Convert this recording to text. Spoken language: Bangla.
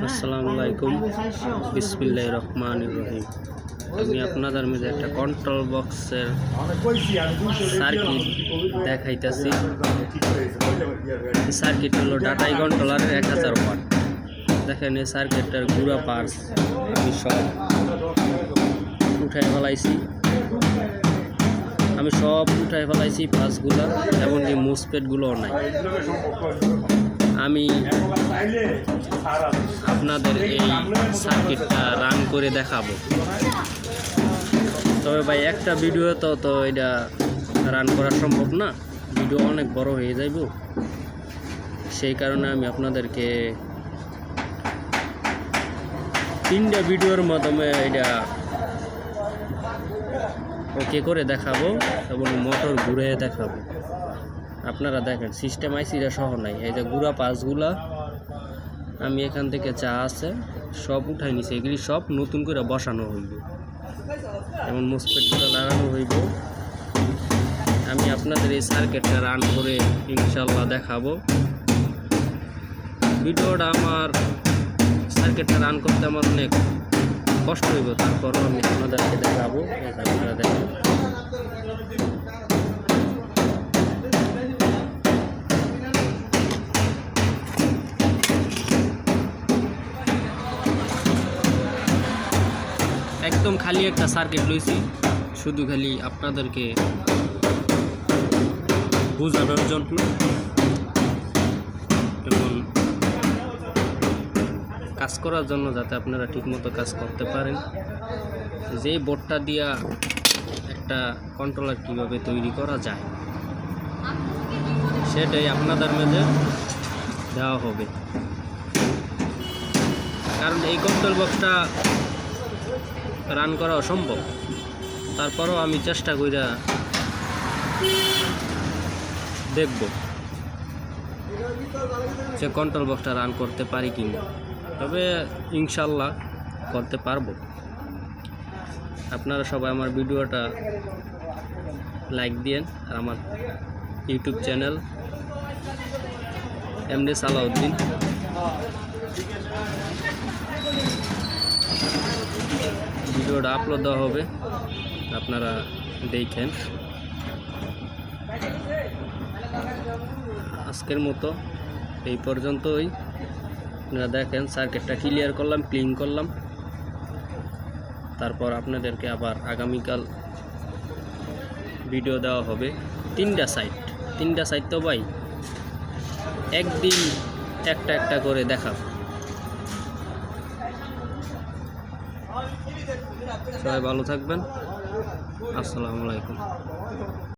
আসসালামু আলাইকুম, বিসমিল্লাহির রহমানির রহিম। আমি আপনাদের মধ্যে একটা কন্ট্রোল বক্সের সার্কিট দেখাইতেছি। সার্কিট হলো ডাটাই কন্ট্রোলারের 1000 ওয়াট। দেখেন এই সার্কিটটার গুঁড়া পার্টস আমি সব উঠাই ফেলাইছি। পার্টসগুলো, এমনকি মুসপেটগুলোও নাই। আমি আপনাদের এই সার্কিটটা রান করে দেখাবো। তবে ভাই একটা ভিডিও তো এটা রান করা সম্ভব না, ভিডিও অনেক বড় হয়ে যাইব। সেই কারণে আমি আপনাদেরকে 3টা ভিডিওর মাধ্যমে এটা ওকে করে দেখাবো এবং মোটর ঘুরে দেখাবো। আপনারা দেখেন সিস্টেম আইসিটা সহ নাই। এই যে গুঁড়া পাসগুলা আমি এখান থেকে যা আছে সব উঠাই নিছি। এগুলি সব নতুন করে বসানো হইব এবং মুসপেটগুলো লাগানো হইব। আমি আপনাদের এই সার্কিটটা রান করে ইনশাল্লাহ দেখাবো। ভিডিওটা আমার সার্কিটটা রান করতে আমার অনেক কষ্ট হইব, তারপরও আমি আপনাদেরকে দেখাবো। আপনারা দেখেন একদম খালি একটা সার্কিট লইছি, শুধু খালি আপনাদেরকে বোঝানোর জন্য এবং কাজ করার জন্য, যাতে আপনারা ঠিকমতো কাজ করতে পারেন। যেই বোর্ডটা দিয়া একটা কন্ট্রোলার কিভাবে তৈরি করা যায় সেটাই আপনাদের মধ্যে দেওয়া হবে। কারণ এই কন্ট্রোল বক্সটা রান করা অসম্ভব, তারপরও আমি চেষ্টা কইরা দেখব যে কন্ট্রোল বক্সটা রান করতে পারি কিনা। তবে ইনশাল্লাহ করতে পারবো। আপনারা সবাই আমার ভিডিওটা লাইক দিয়েন, আর আমার ইউটিউব চ্যানেল এমডি সালাউদ্দিন ভিডিওটা আপলোড দেওয়া হবে, আপনারা দেখেন। আজকের মতো এই পর্যন্তই। আপনারা দেখেন সার্কিটটা ক্লিয়ার করলাম, ক্লিন করলাম। তারপর আপনাদেরকে আবার আগামীকাল ভিডিও দেওয়া হবে। 3টা সাইট তো ভাই একদিন একটা করে দেখাবো। সবাই ভালো থাকবেন। আসসালামু আলাইকুম।